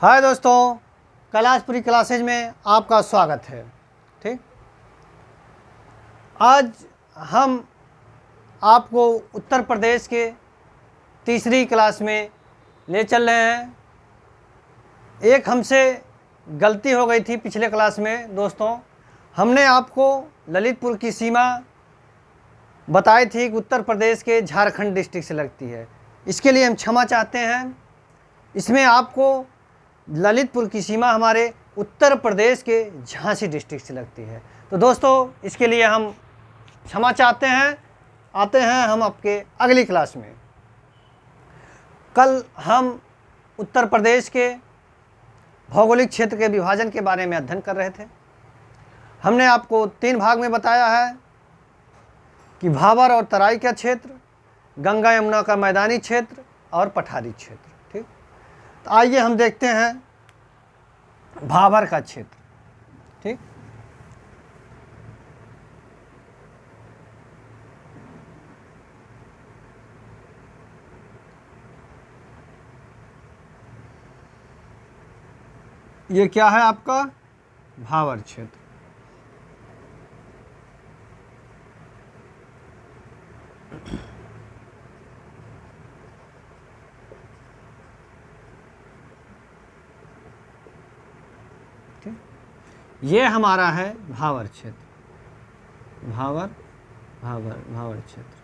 हाय दोस्तों, कैलाशपुरी क्लासेज में आपका स्वागत है। ठीक, आज हम आपको उत्तर प्रदेश के तीसरी क्लास में ले चल रहे हैं। एक हमसे गलती हो गई थी पिछले क्लास में दोस्तों, हमने आपको ललितपुर की सीमा बताई थी कि उत्तर प्रदेश के झारखंड डिस्ट्रिक्ट से लगती है। इसके लिए हम क्षमा चाहते हैं। इसमें आपको ललितपुर की सीमा हमारे उत्तर प्रदेश के झांसी डिस्ट्रिक्ट से लगती है। तो दोस्तों, इसके लिए हम क्षमा चाहते हैं। आते हैं हम आपके अगली क्लास में। कल हम उत्तर प्रदेश के भौगोलिक क्षेत्र के विभाजन के बारे में अध्ययन कर रहे थे। हमने आपको 3 भाग में बताया है कि भाबर और तराई का क्षेत्र, गंगा यमुना का मैदानी क्षेत्र और पठारी क्षेत्र। ठीक, तो आइए हम देखते हैं भाबर का क्षेत्र। ठीक, ये क्या है आपका भाबर क्षेत्र। ये हमारा है भाबर क्षेत्र, भाबर क्षेत्र।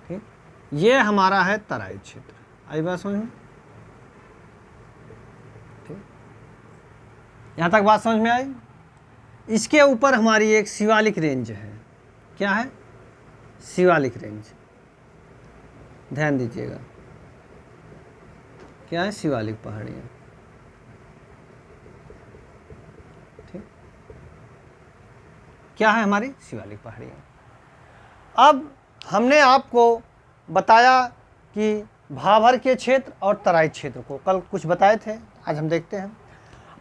ठीक, ये हमारा है तराई क्षेत्र। आई बात समझ में? ठीक, यहाँ तक बात समझ में आई। इसके ऊपर हमारी एक शिवालिक रेंज है। क्या है? शिवालिक रेंज। ध्यान दीजिएगा, क्या है? शिवालिक पहाड़ियाँ। क्या है? हमारी शिवालिक पहाड़ियाँ। अब हमने आपको बताया कि भाबर के क्षेत्र और तराई क्षेत्र को कल कुछ बताए थे, आज हम देखते हैं।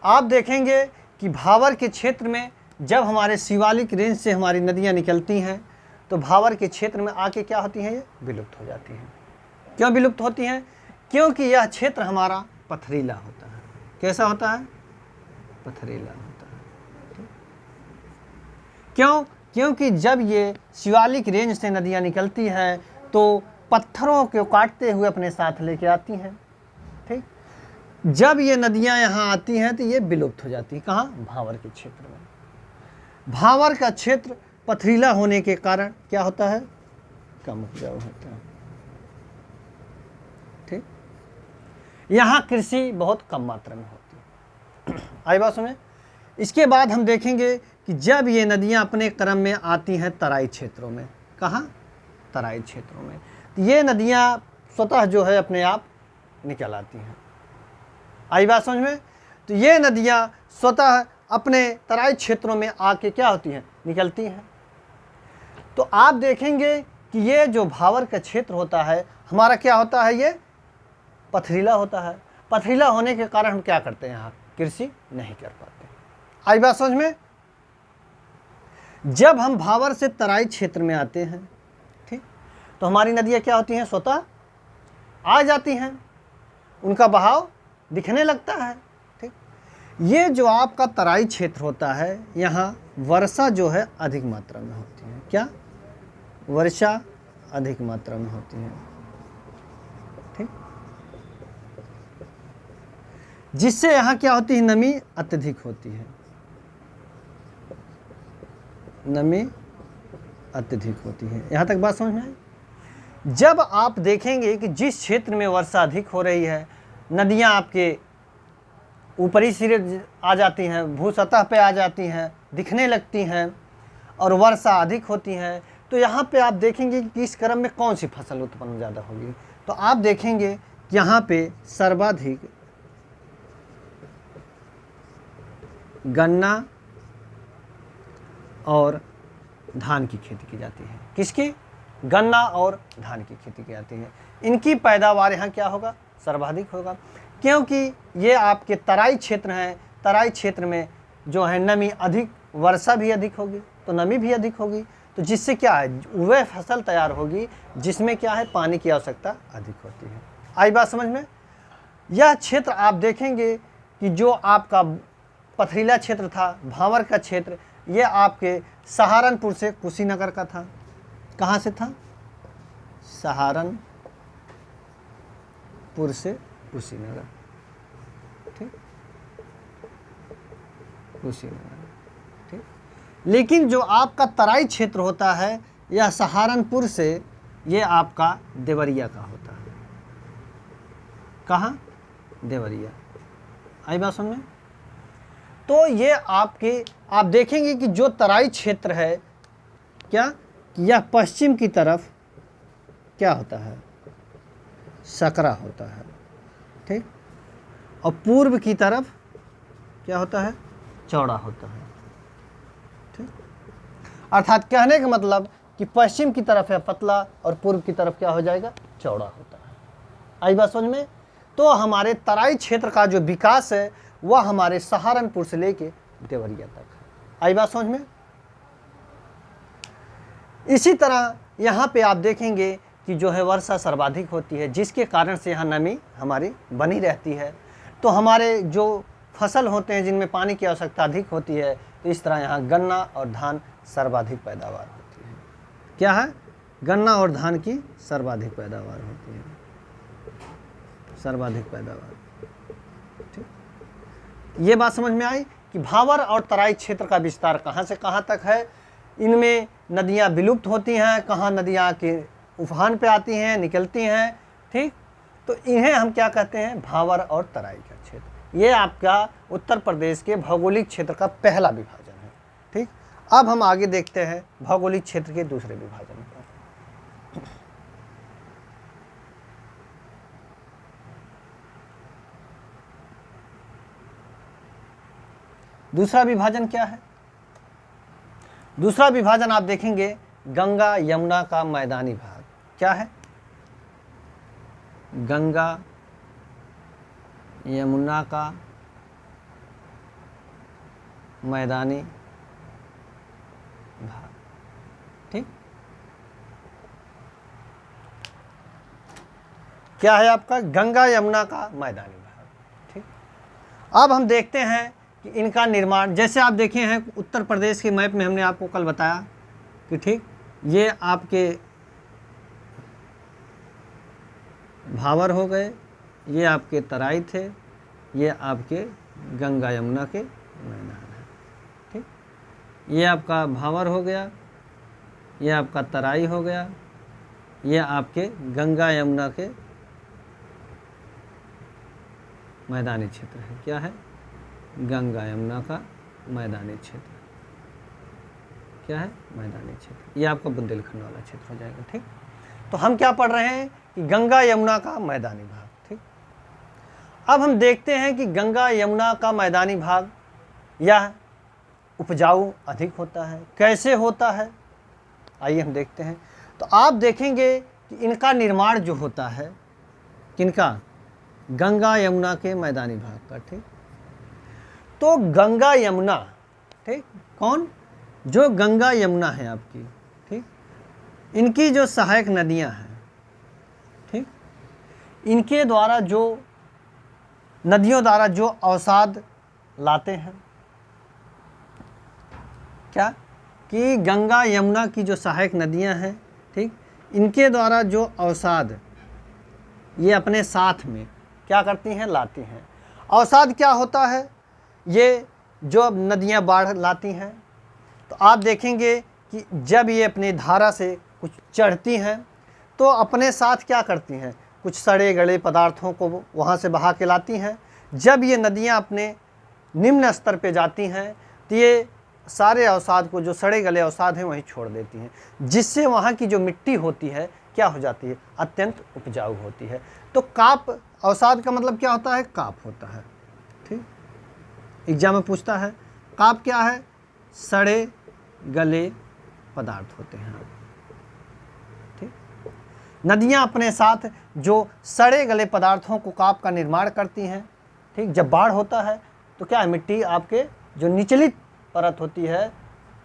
आप देखेंगे कि भाबर के क्षेत्र में जब हमारे शिवालिक रेंज से हमारी नदियाँ निकलती हैं तो भाबर के क्षेत्र में आके क्या होती हैं? ये विलुप्त हो जाती हैं। क्यों विलुप्त होती हैं? क्योंकि यह क्षेत्र हमारा पथरीला होता है। कैसा होता है? पथरीला होता है। क्यों? क्योंकि जब ये शिवालिक रेंज से नदियाँ निकलती हैं तो पत्थरों को काटते हुए अपने साथ लेके आती हैं। ठीक, जब ये नदियाँ यहाँ आती हैं तो ये विलुप्त हो जाती है। कहाँ? भाबर के क्षेत्र में। भाबर का क्षेत्र पथरीला होने के कारण क्या होता है? कम उपजाऊ होता है। ठीक, यहाँ कृषि बहुत कम मात्रा में होती है। आई बात समझ? इसके बाद हम देखेंगे कि जब ये नदियाँ अपने क्रम में आती हैं तराई क्षेत्रों में। कहाँ? तराई क्षेत्रों में। तो ये नदियाँ स्वतः जो है अपने आप निकल आती हैं। आई बात समझ में? तो ये नदियाँ स्वतः अपने तराई क्षेत्रों में आके क्या होती हैं? निकलती हैं। तो आप देखेंगे कि ये जो भाबर का क्षेत्र होता है हमारा क्या होता है? ये पथरीला होता है। पथरीला होने के कारण हम क्या करते हैं? यहाँ कृषि नहीं कर पाते। आई बात समझ में? जब हम भाबर से तराई क्षेत्र में आते हैं, ठीक, तो हमारी नदियाँ क्या होती हैं? स्वतः आ जाती हैं, उनका बहाव दिखने लगता है। ठीक, ये जो आपका तराई क्षेत्र होता है यहाँ वर्षा जो है अधिक मात्रा में होती है। क्या? वर्षा अधिक मात्रा में होती है। ठीक, जिससे यहाँ क्या होती है? नमी अत्यधिक होती है। नमी अत्यधिक होती है। यहाँ तक बात समझ में आई? जब आप देखेंगे कि जिस क्षेत्र में वर्षा अधिक हो रही है, नदियाँ आपके ऊपरी सिरे आ जाती हैं, भू सतह पे आ जाती हैं, दिखने लगती हैं और वर्षा अधिक होती है, तो यहाँ पे आप देखेंगे कि इस क्रम में कौन सी फसल उत्पन्न ज़्यादा होगी। तो आप देखेंगे कि यहाँ पे सर्वाधिक गन्ना और धान की खेती की जाती है। किसकी? गन्ना और धान की खेती की जाती है। इनकी पैदावार यहाँ क्या होगा? सर्वाधिक होगा, क्योंकि ये आपके तराई क्षेत्र हैं। तराई क्षेत्र में जो है नमी अधिक, वर्षा भी अधिक होगी तो नमी भी अधिक होगी, तो जिससे क्या है? वह फसल तैयार होगी जिसमें क्या है? पानी की आवश्यकता अधिक होती है। आई बात समझ में? यह क्षेत्र आप देखेंगे कि जो आपका पथरीला क्षेत्र था, भांवर का क्षेत्र, ये आपके सहारनपुर से कुशीनगर का था। कहाँ से था? सहारनपुर से कुशीनगर, ठीक, कुशीनगर, ठीक। लेकिन जो आपका तराई क्षेत्र होता है, यह सहारनपुर से ये आपका देवरिया का होता है। कहाँ? देवरिया। आई बात समझ में? तो ये आपके आप देखेंगे कि जो तराई क्षेत्र है, क्या यह पश्चिम की तरफ क्या होता है? सकरा होता है, ठीक, और पूर्व की तरफ क्या होता है? चौड़ा होता है, ठीक। अर्थात कहने का मतलब कि पश्चिम की तरफ है पतला और पूर्व की तरफ क्या हो जाएगा? चौड़ा होता है। आई बात समझ में? तो हमारे तराई क्षेत्र का जो विकास है वह हमारे सहारनपुर से लेके देवरिया तक है। आई बात समझ में? इसी तरह यहाँ पे आप देखेंगे कि जो है वर्षा सर्वाधिक होती है, जिसके कारण से यहाँ नमी हमारी बनी रहती है। तो हमारे जो फसल होते हैं जिनमें पानी की आवश्यकता अधिक होती है, तो इस तरह यहाँ गन्ना और धान सर्वाधिक पैदावार होती है। क्या है? गन्ना और धान की सर्वाधिक पैदावार होती है, सर्वाधिक पैदावार, ठीक। ये बात समझ में आई कि भांवर और तराई क्षेत्र का विस्तार कहाँ से कहाँ तक है। इनमें नदियाँ विलुप्त होती हैं, कहाँ नदियाँ के उफान पे आती हैं, निकलती हैं, ठीक। तो इन्हें हम क्या कहते हैं? भांवर और तराई का क्षेत्र। ये आपका उत्तर प्रदेश के भौगोलिक क्षेत्र का पहला विभाजन है, ठीक। अब हम आगे देखते हैं भौगोलिक क्षेत्र के दूसरे विभाजन को। दूसरा विभाजन क्या है? दूसरा विभाजन आप देखेंगे गंगा यमुना का मैदानी भाग। क्या है? गंगा यमुना का मैदानी भाग, ठीक। क्या है आपका? गंगा यमुना का मैदानी भाग, ठीक। अब हम देखते हैं कि इनका निर्माण, जैसे आप देखे हैं उत्तर प्रदेश के मैप में हमने आपको कल बताया कि ठीक, ये आपके भांवर हो गए, ये आपके तराई थे, ये आपके गंगा यमुना के मैदान है, ठीक। ये आपका भांवर हो गया, ये आपका तराई हो गया, ये आपके गंगा यमुना के मैदानी क्षेत्र है। क्या है? गंगा यमुना का मैदानी क्षेत्र। क्या है? मैदानी क्षेत्र। ये आपका बुंदेलखंड वाला क्षेत्र हो जाएगा, ठीक। तो हम क्या पढ़ रहे हैं कि गंगा यमुना का मैदानी भाग, ठीक। अब हम देखते हैं कि गंगा यमुना का मैदानी भाग यह उपजाऊ अधिक होता है। कैसे होता है? आइए हम देखते हैं। तो आप देखेंगे कि इनका निर्माण जो होता है, किनका? गंगा यमुना के मैदानी भाग का, ठीक। तो गंगा यमुना, ठीक, कौन? जो गंगा यमुना है आपकी, ठीक, इनकी जो सहायक नदियां हैं, ठीक, इनके द्वारा जो नदियों द्वारा जो अवसाद लाते हैं, क्या कि गंगा यमुना की जो सहायक नदियां हैं, ठीक, इनके द्वारा जो अवसाद ये अपने साथ में क्या करती हैं? लाती हैं। अवसाद क्या होता है? ये जो नदियां बाढ़ लाती हैं, तो आप देखेंगे कि जब ये अपनी धारा से कुछ चढ़ती हैं तो अपने साथ क्या करती हैं? कुछ सड़े गले पदार्थों को वहाँ से बहा के लाती हैं। जब ये नदियाँ अपने निम्न स्तर पे जाती हैं तो ये सारे अवसाद को, जो सड़े गले अवसाद हैं, वहीं छोड़ देती हैं, जिससे वहाँ की जो मिट्टी होती है क्या हो जाती है? अत्यंत उपजाऊ होती है। तो काप, अवसाद का मतलब क्या होता है? काप होता है, ठीक। एग्जाम में पूछता है काप क्या है? सड़े गले पदार्थ होते हैं, ठीक। नदियाँ अपने साथ जो सड़े गले पदार्थों को काप का निर्माण करती हैं, ठीक। जब बाढ़ होता है तो क्या है? मिट्टी आपके जो निचली परत होती है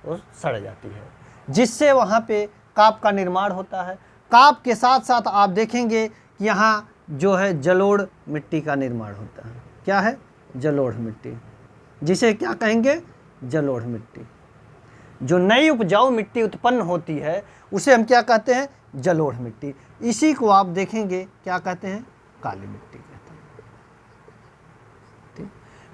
वो सड़ जाती है, जिससे वहाँ पे काप का निर्माण होता है। काप के साथ साथ आप देखेंगे कि यहाँ जो है जलोढ़ मिट्टी का निर्माण होता है। क्या है? जलोढ़ मिट्टी, जिसे क्या कहेंगे? जलोढ़ मिट्टी। जो नई उपजाऊ मिट्टी उत्पन्न होती है उसे हम क्या कहते हैं? जलोढ़ मिट्टी। इसी को आप देखेंगे क्या कहते हैं? काली मिट्टी कहते हैं। ठीक,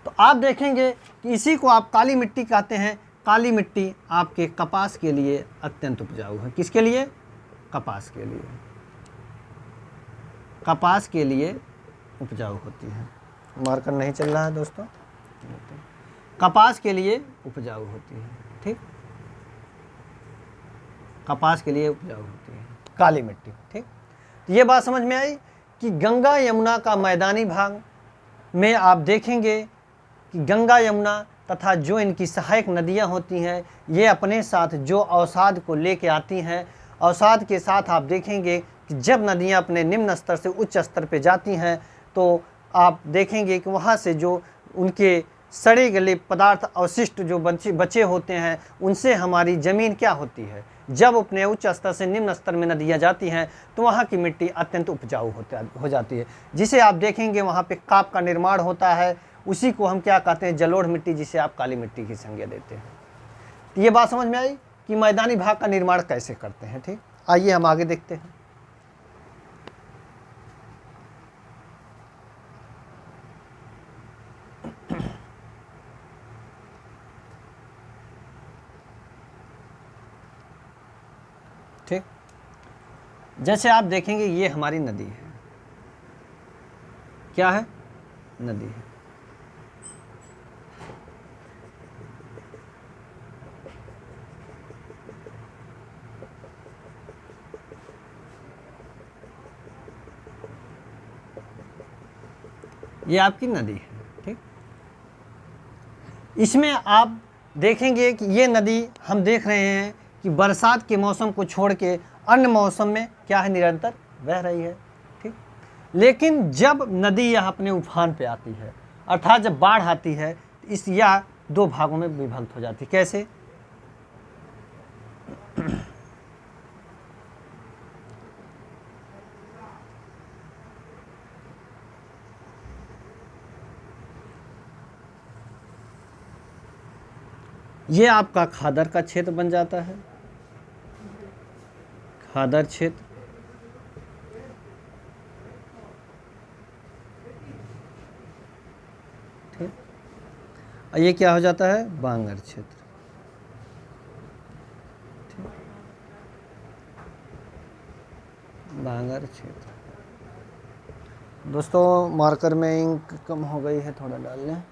तो आप देखेंगे कि इसी को आप काली मिट्टी कहते हैं। काली मिट्टी आपके कपास के लिए अत्यंत उपजाऊ है। किसके लिए? कपास के लिए। कपास के लिए उपजाऊ होती है। मार्कर नहीं चल रहा है दोस्तों। कपास के लिए उपजाऊ होती है। ठीक, कपास के लिए उपजाऊ होती है काली मिट्टी। ठीक, तो ये बात समझ में आई कि गंगा यमुना का मैदानी भाग में आप देखेंगे कि गंगा यमुना तथा जो इनकी सहायक नदियां होती हैं, ये अपने साथ जो अवसाद को लेके आती हैं, अवसाद के साथ आप देखेंगे कि जब नदियां अपने निम्न स्तर से उच्च स्तर पे जाती हैं तो आप देखेंगे कि वहाँ से जो उनके सड़े गले पदार्थ अवशिष्ट जो बचे होते हैं, उनसे हमारी ज़मीन क्या होती है? जब अपने उच्च स्तर से निम्न स्तर में नदियाँ जाती हैं तो वहाँ की मिट्टी अत्यंत उपजाऊ हो जाती है, जिसे आप देखेंगे वहाँ पे काप का निर्माण होता है। उसी को हम क्या कहते हैं? जलोढ़ मिट्टी, जिसे आप काली मिट्टी की संज्ञा देते हैं। तो ये बात समझ में आई कि मैदानी भाग का निर्माण कैसे करते हैं। ठीक, आइए हम आगे देखते हैं। ठीक, जैसे आप देखेंगे ये हमारी नदी है। क्या है? नदी है। ये आपकी नदी है। ठीक, इसमें आप देखेंगे कि ये नदी हम देख रहे हैं कि बरसात के मौसम को छोड़ के अन्य मौसम में क्या है? निरंतर बह रही है। ठीक, लेकिन जब नदी यह अपने उफान पे आती है, अर्थात जब बाढ़ आती है, इस यह दो भागों में विभक्त हो जाती है। कैसे? ये आपका खादर का क्षेत्र बन जाता है, खादर क्षेत्र। ठीक, और ये क्या हो जाता है? बांगर क्षेत्र। ठीक, बांगर क्षेत्र। दोस्तों मार्कर में इंक कम हो गई है, थोड़ा डाल लें।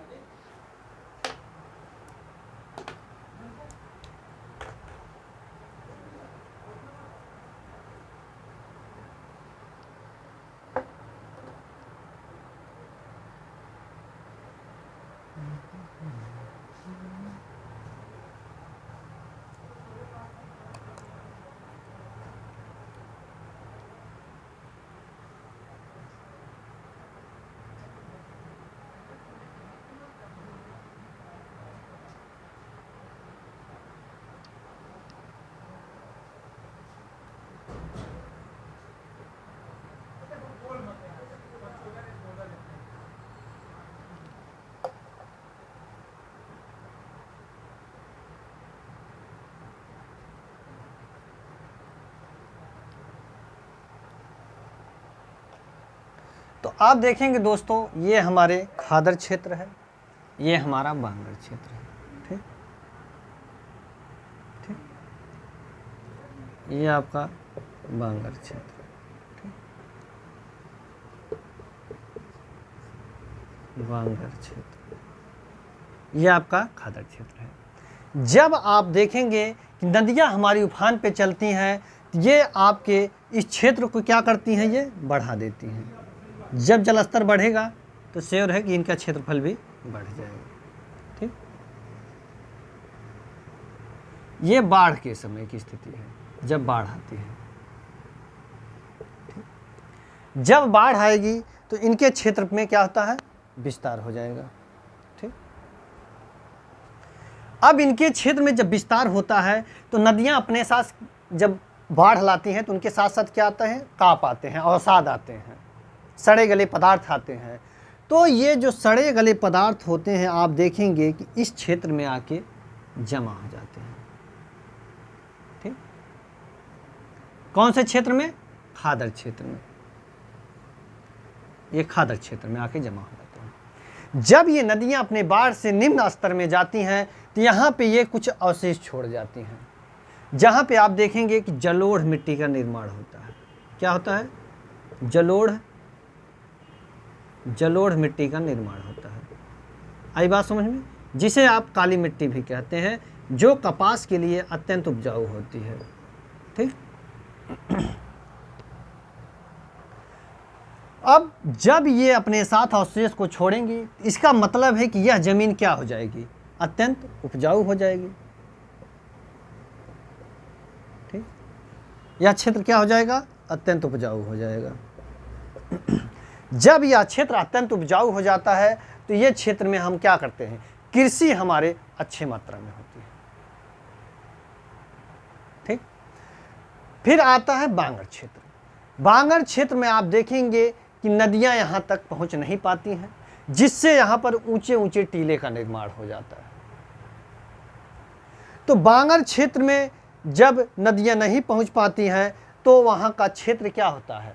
तो आप देखेंगे दोस्तों, ये हमारे खादर क्षेत्र है, ये हमारा बांगर क्षेत्र है। ठीक, ठीक, ये आपका बांगर क्षेत्र। ठीक, बांगर क्षेत्र, ये आपका खादर क्षेत्र है। जब आप देखेंगे कि नदियाँ हमारी उफान पे चलती हैं, ये आपके इस क्षेत्र को क्या करती हैं? ये बढ़ा देती हैं। जब जलस्तर बढ़ेगा तो श्योर है कि इनका क्षेत्रफल भी बढ़ जाएगा। ठीक, ये बाढ़ के समय की स्थिति है, जब बाढ़ आती है। ठीक, जब बाढ़ आएगी तो इनके क्षेत्र में क्या होता है? विस्तार हो जाएगा। ठीक, अब इनके क्षेत्र में जब विस्तार होता है तो नदियां अपने साथ जब बाढ़ लाती हैं तो उनके साथ साथ क्या आते हैं? काप आते हैं, अवसाद आते हैं। सड़े गले पदार्थ आते हैं। तो ये जो सड़े गले पदार्थ होते हैं आप देखेंगे कि इस क्षेत्र में आके जमा हो जाते हैं। ठीक, कौन से क्षेत्र में? खादर क्षेत्र में। ये खादर क्षेत्र में आके जमा हो जाते हैं। जब ये नदियां अपने बाढ़ से निम्न स्तर में जाती हैं तो यहाँ पे ये कुछ अवशेष छोड़ जाती हैं, जहाँ पे आप देखेंगे कि जलोढ़ मिट्टी का निर्माण होता है। क्या होता है? जलोढ़ मिट्टी का निर्माण होता है। आई बात समझ में? जिसे आप काली मिट्टी भी कहते हैं, जो कपास के लिए अत्यंत उपजाऊ होती है। ठीक, अब जब ये अपने साथ अवशेष को छोड़ेंगी, इसका मतलब है कि यह जमीन क्या हो जाएगी? अत्यंत उपजाऊ हो जाएगी। ठीक, यह क्षेत्र क्या हो जाएगा? अत्यंत उपजाऊ हो जाएगा। जब यह क्षेत्र अत्यंत उपजाऊ हो जाता है तो ये क्षेत्र में हम क्या करते हैं? कृषि हमारे अच्छे मात्रा में होती है। ठीक, फिर आता है बांगर क्षेत्र। बांगर क्षेत्र में आप देखेंगे कि नदियां यहां तक पहुंच नहीं पाती हैं, जिससे यहां पर ऊंचे ऊंचे टीले का निर्माण हो जाता है। तो बांगर क्षेत्र में जब नदियां नहीं पहुंच पाती हैं तो वहां का क्षेत्र क्या होता है?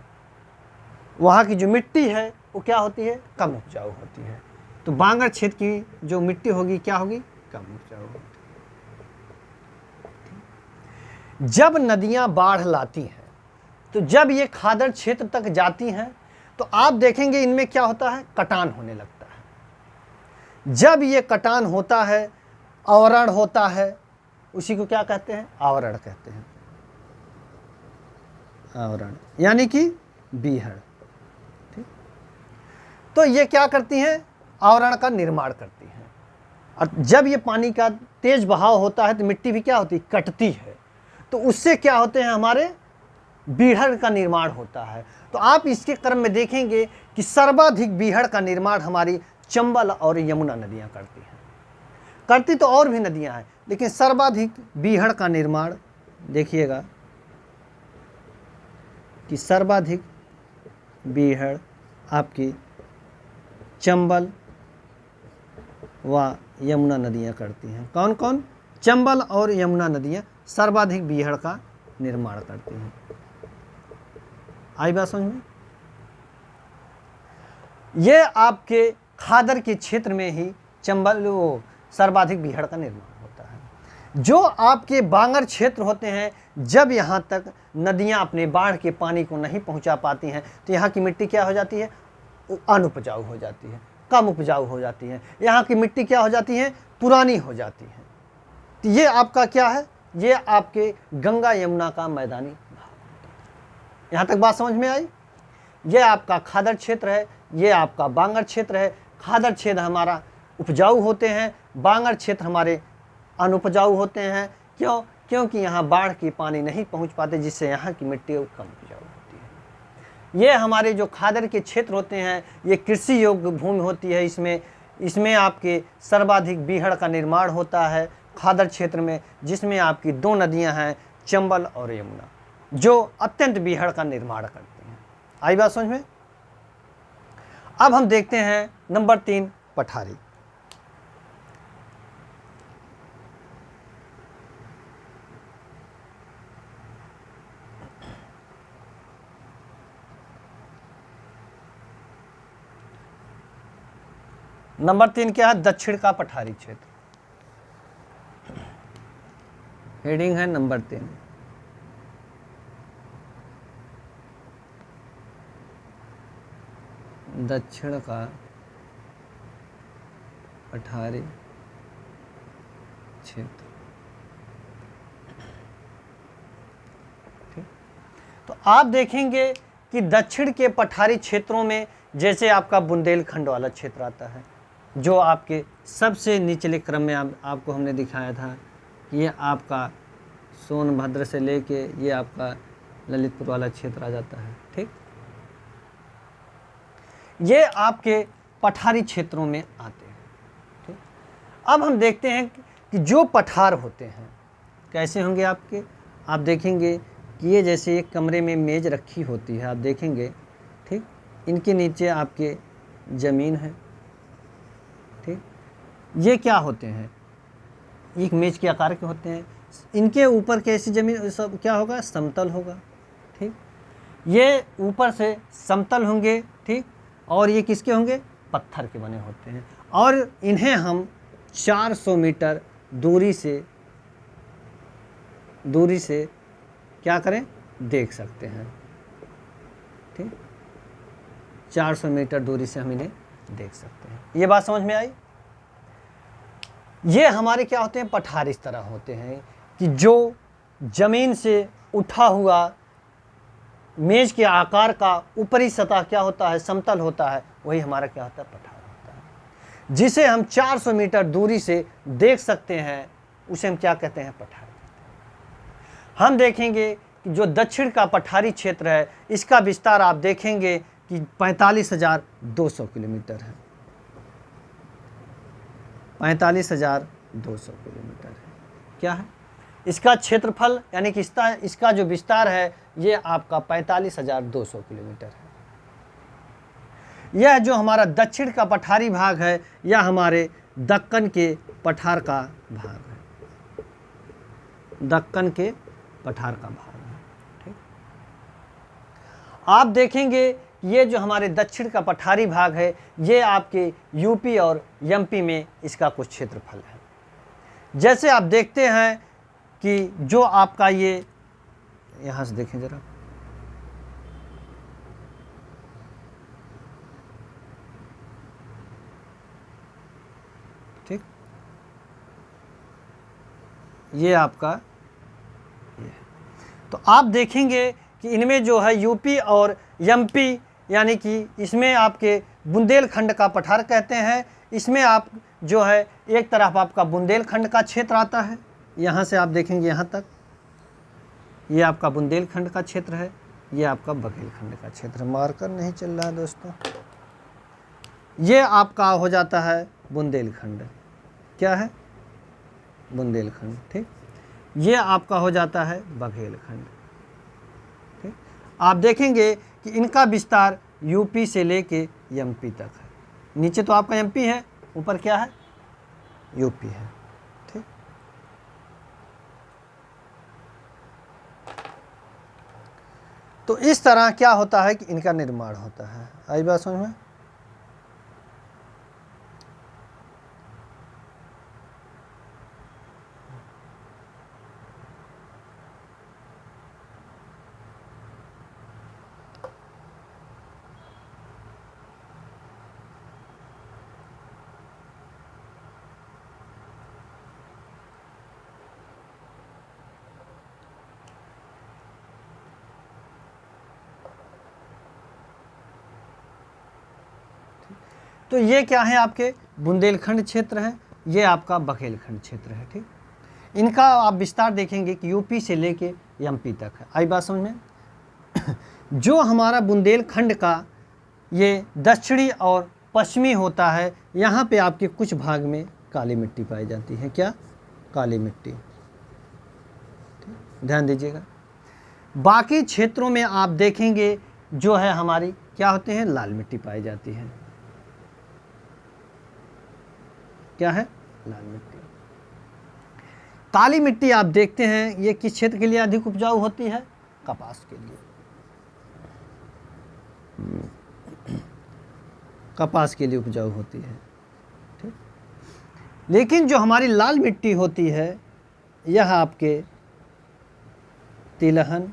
वहाँ की जो मिट्टी है वो क्या होती है? कम उपजाऊ होती है। तो बांगर क्षेत्र की जो मिट्टी होगी क्या होगी? कम उपजाऊ होगी। जब नदियाँ बाढ़ लाती हैं तो जब ये खादर क्षेत्र तक जाती हैं तो आप देखेंगे इनमें क्या होता है? कटान होने लगता है। जब ये कटान होता है, आवरण होता है, उसी को क्या कहते हैं? आवरण कहते हैं। आवरण यानी कि बीहड़। तो ये क्या करती हैं? आवरण का निर्माण करती हैं। और जब ये पानी का तेज बहाव होता है तो मिट्टी भी क्या होती है? कटती है। तो उससे क्या होते हैं? हमारे बीहड़ का निर्माण होता है। तो आप इसके क्रम में देखेंगे कि सर्वाधिक बीहड़ का निर्माण हमारी चंबल और यमुना नदियां करती हैं। करती तो और भी नदियां हैं, लेकिन सर्वाधिक बीहड़ का निर्माण देखिएगा कि सर्वाधिक बीहड़ आपकी चंबल व यमुना नदियाँ करती हैं। कौन कौन? चंबल और यमुना नदियाँ सर्वाधिक बीहड़ का निर्माण करती हैं। आई बात समझ में? ये आपके खादर के क्षेत्र में ही चंबल वो सर्वाधिक बीहड़ का निर्माण होता है। जो आपके बांगर क्षेत्र होते हैं, जब यहाँ तक नदियाँ अपने बाढ़ के पानी को नहीं पहुँचा पाती हैं तो यहाँ की मिट्टी क्या हो जाती है? अनुपजाऊ हो जाती है, कम उपजाऊ हो जाती है। यहाँ की मिट्टी क्या हो जाती है? पुरानी हो जाती है। तो ये आपका क्या है? ये आपके गंगा यमुना का मैदानी भाग। यहाँ तक बात समझ में आई? ये आपका खादर क्षेत्र है, ये आपका बांगर क्षेत्र है। खादर क्षेत्र हमारा उपजाऊ होते हैं, बांगर क्षेत्र हमारे अनुपजाऊ होते हैं। क्यों? क्योंकि यहाँ बाढ़ की पानी नहीं पहुँच पाते, जिससे यहाँ की मिट्टी कम उपजाऊ होती है। ये हमारे जो खादर के क्षेत्र होते हैं ये कृषि योग्य भूमि होती है। इसमें आपके सर्वाधिक बीहड़ का निर्माण होता है खादर क्षेत्र में, जिसमें आपकी दो नदियां हैं, चंबल और यमुना, जो अत्यंत बीहड़ का निर्माण करती हैं। आई बात समझ में? अब हम देखते हैं नंबर 3 पठारी। नंबर 3 क्या है? दक्षिण का पठारी क्षेत्र। हेडिंग है नंबर 3। दक्षिण का पठारी क्षेत्र। ठीक, तो आप देखेंगे कि दक्षिण के पठारी क्षेत्रों में जैसे आपका बुंदेलखंड वाला क्षेत्र आता है, जो आपके सबसे निचले क्रम में आपको हमने दिखाया था। ये आपका सोनभद्र से लेके ये आपका ललितपुर वाला क्षेत्र आ जाता है। ठीक, ये आपके पठारी क्षेत्रों में आते हैं। ठीक, अब हम देखते हैं कि जो पठार होते हैं कैसे होंगे आपके। आप देखेंगे कि ये जैसे एक कमरे में मेज रखी होती है, आप देखेंगे। ठीक, इनके नीचे आपके ज़मीन है, ठीक। ये क्या होते हैं, एक मेज के आकार के होते हैं। इनके ऊपर कैसी ज़मीन सब क्या होगा, समतल होगा, ठीक। ये ऊपर से समतल होंगे, ठीक। और ये किसके होंगे, पत्थर के बने होते हैं। और इन्हें हम 400 मीटर दूरी से क्या करें, देख सकते हैं, ठीक। 400 मीटर दूरी से हम इन्हें देख सकते हैं। ये बात समझ में आई। ये हमारे क्या होते हैं, पठार इस तरह होते हैं कि जो ज़मीन से उठा हुआ मेज के आकार का ऊपरी सतह क्या होता है, समतल होता है, वही हमारा क्या होता है, पठार होता है। जिसे हम 400 मीटर दूरी से देख सकते हैं उसे हम क्या कहते हैं, पठार। हम देखेंगे कि जो दक्षिण का पठारी क्षेत्र है इसका विस्तार आप देखेंगे कि 45,200 किलोमीटर है, 45,200 किलोमीटर है। क्या है इसका क्षेत्रफल, यानी कि इसका जो विस्तार है ये आपका 45,200 किलोमीटर है। यह जो हमारा दक्षिण का पठारी भाग है यह हमारे दक्कन के पठार का भाग है, दक्कन के पठार का भाग है, ठीक। आप देखेंगे ये जो हमारे दक्षिण का पठारी भाग है ये आपके यूपी और एमपी में इसका कुछ क्षेत्रफल है। जैसे आप देखते हैं कि जो आपका ये यहाँ से देखें ज़रा, ठीक। ये आपका ये, तो आप देखेंगे कि इनमें जो है यूपी और एमपी, यानी कि इसमें आपके बुंदेलखंड का पठार कहते हैं। इसमें आप जो है एक तरफ आपका बुंदेलखंड का क्षेत्र आता है, यहाँ से आप देखेंगे यहाँ तक, ये आपका बुंदेलखंड का क्षेत्र है, ये आपका बघेलखंड का क्षेत्र। मार्कर नहीं चल रहा है दोस्तों। ये आपका हो जाता है बुंदेलखंड, क्या है, बुंदेलखंड, ठीक। ये आपका हो जाता है बघेलखंड, ठीक। आप देखेंगे कि इनका विस्तार यूपी से लेके एमपी तक है। नीचे तो आपका एमपी है, ऊपर क्या है, यूपी है, ठीक। तो इस तरह क्या होता है कि इनका निर्माण होता है। आई बात समझ में। तो ये क्या है, आपके बुंदेलखंड क्षेत्र है, ये आपका बघेलखंड क्षेत्र है, ठीक। इनका आप विस्तार देखेंगे कि यूपी से लेके एमपी तक है। आई बात समझ में। जो हमारा बुंदेलखंड का ये दक्षिणी और पश्चिमी होता है, यहाँ पे आपके कुछ भाग में काली मिट्टी पाई जाती है। क्या, काली मिट्टी, ध्यान दीजिएगा। बाकी क्षेत्रों में आप देखेंगे जो है हमारी क्या होते हैं, लाल मिट्टी पाई जाती है। क्या है, लाल मिट्टी। काली मिट्टी आप देखते हैं ये किस क्षेत्र के लिए अधिक उपजाऊ होती है, कपास के लिए, कपास के लिए उपजाऊ होती है, ठीक। लेकिन जो हमारी लाल मिट्टी होती है यह आपके तिलहन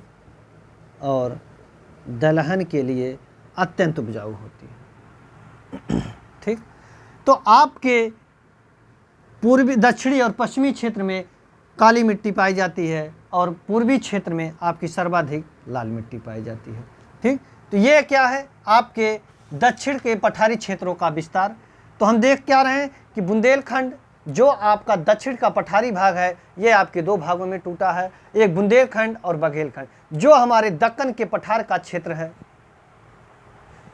और दलहन के लिए अत्यंत उपजाऊ होती है, ठीक। तो आपके पूर्वी, दक्षिणी और पश्चिमी क्षेत्र में काली मिट्टी पाई जाती है और पूर्वी क्षेत्र में आपकी सर्वाधिक लाल मिट्टी पाई जाती है, ठीक। तो ये क्या है, आपके दक्षिण के पठारी क्षेत्रों का विस्तार। तो हम देख क्या रहे हैं कि बुंदेलखंड जो आपका दक्षिण का पठारी भाग है ये आपके दो भागों में टूटा है, एक बुंदेलखंड और बघेलखंड। जो हमारे दक्कन के पठार का क्षेत्र है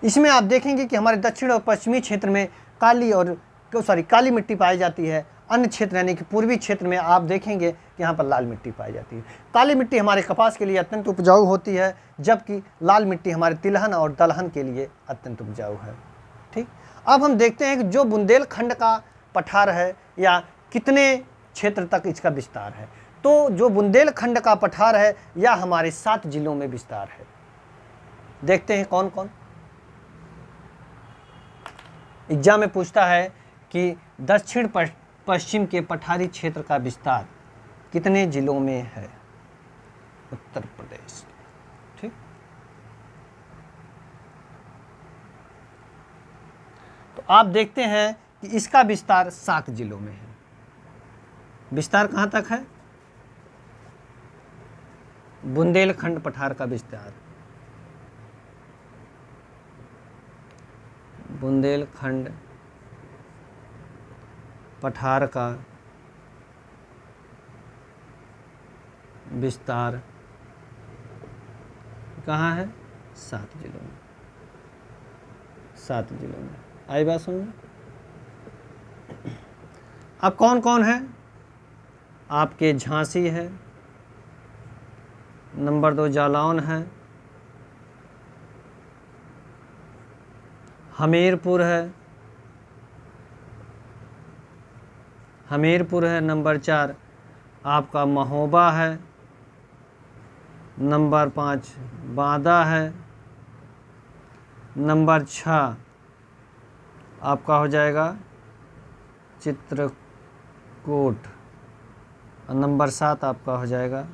इसमें आप देखेंगे कि हमारे दक्षिण और पश्चिमी क्षेत्र में काली मिट्टी पाई जाती है अन्य क्षेत्र यानी कि पूर्वी क्षेत्र में आप देखेंगे कि यहाँ पर लाल मिट्टी पाई जाती है। काली मिट्टी हमारे कपास के लिए अत्यंत उपजाऊ होती है, जबकि लाल मिट्टी हमारे तिलहन और दलहन के लिए अत्यंत उपजाऊ है। ठीक, अब हम देखते हैं कि जो बुंदेलखंड का पठार है या कितने क्षेत्र तक इसका विस्तार है। तो जो बुंदेलखंड का पठार है यह हमारे 7 जिलों में विस्तार है। देखते हैं कौन कौन। एग्जाम में पूछता है कि दक्षिण पश्चिम के पठारी क्षेत्र का विस्तार कितने जिलों में है? उत्तर प्रदेश। ठीक, तो आप देखते हैं कि इसका विस्तार 7 जिलों में है। विस्तार कहां तक है? बुंदेलखंड पठार का विस्तार, बुंदेलखंड पठार का विस्तार कहाँ है? 7 जिलों में। 7 जिलों में। आई बात समझ? अब कौन कौन है? आपके झांसी है, नंबर 2 जालौन है, हमीरपुर है, नंबर 4 आपका महोबा है, नंबर 5 बांदा है, नंबर 6 आपका हो जाएगा चित्रकूट, और नंबर 7 आपका हो जाएगा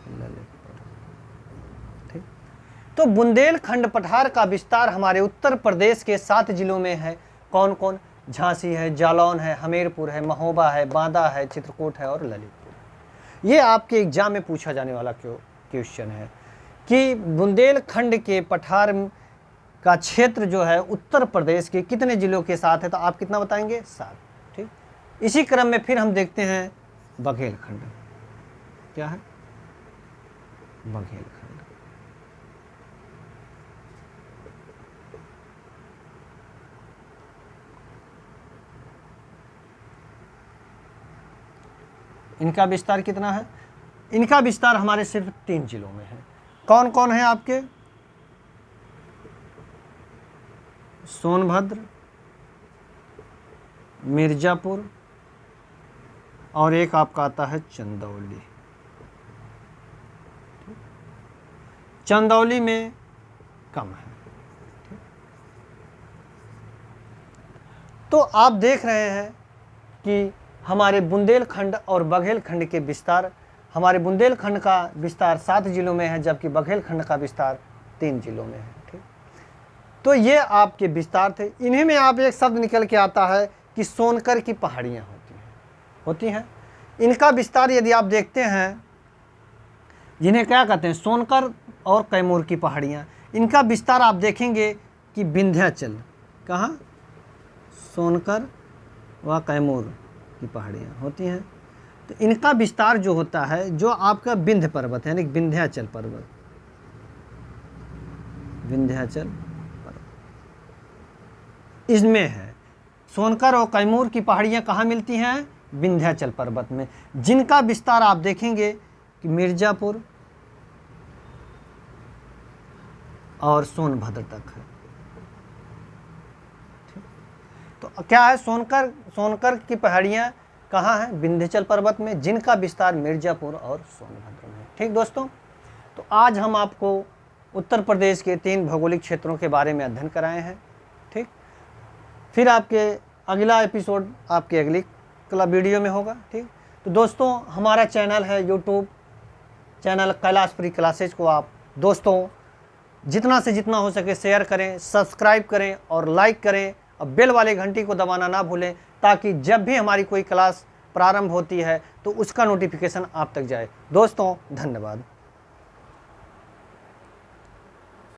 ललितपुर। ठीक, तो बुंदेलखंड पठार का विस्तार हमारे उत्तर प्रदेश के 7 जिलों में है। कौन कौन? झांसी है, जालौन है, हमीरपुर है, महोबा है, बांदा है, चित्रकूट है और ललितपुर। ये आपके एग्जाम में पूछा जाने वाला क्वेश्चन है कि बुंदेलखंड के पठार का क्षेत्र जो है उत्तर प्रदेश के कितने जिलों के साथ है? तो आप कितना बताएंगे? 7। ठीक, इसी क्रम में फिर हम देखते हैं बघेलखंड। क्या है? बघेलखंड। इनका विस्तार कितना है? इनका विस्तार हमारे सिर्फ 3 जिलों में है। कौन कौन है आपके? सोनभद्र, मिर्जापुर और एक आपका आता है चंदौली। चंदौली में कम है। तो आप देख रहे हैं कि हमारे बुंदेलखंड और बघेलखंड के विस्तार, हमारे बुंदेलखंड का विस्तार 7 जिलों में है, जबकि बघेलखंड का विस्तार 3 जिलों में है। ठीक, तो ये आपके विस्तार थे। इन्हीं में आप एक शब्द निकल के आता है कि सोनकर की पहाड़ियाँ होती हैं। इनका विस्तार यदि आप देखते हैं, जिन्हें क्या कहते हैं? सोनकर और कैमूर की पहाड़ियाँ। इनका विस्तार आप देखेंगे कि विंध्याचल, कहाँ? सोनकर व कैमूर की पहाड़ियाँ होती हैं। तो इनका विस्तार जो होता है, जो आपका विंध्य पर्वत है, यानी विंध्याचल पर्वत, विंध्याचल पर्वत इसमें है। सोनकर और कैमूर की पहाड़ियाँ कहाँ मिलती हैं? विंध्याचल पर्वत में, जिनका विस्तार आप देखेंगे कि मिर्जापुर और सोनभद्र तक है। तो क्या है? सोनकर की पहाड़ियाँ कहाँ हैं? विंध्याचल पर्वत में, जिनका विस्तार मिर्जापुर और सोनभद्र में। ठीक दोस्तों, तो आज हम आपको उत्तर प्रदेश के 3 भौगोलिक क्षेत्रों के बारे में अध्ययन कराए हैं। ठीक, फिर आपके अगला एपिसोड आपके अगली वीडियो में होगा। ठीक, तो दोस्तों हमारा चैनल है YouTube channel Kailash free classes को आप दोस्तों जितना से जितना हो सके शेयर करें, सब्सक्राइब करें और लाइक करें, और बेल वाले घंटी को दबाना ना भूलें, ताकि जब भी हमारी कोई क्लास प्रारंभ होती है तो उसका नोटिफिकेशन आप तक जाए। दोस्तों धन्यवाद।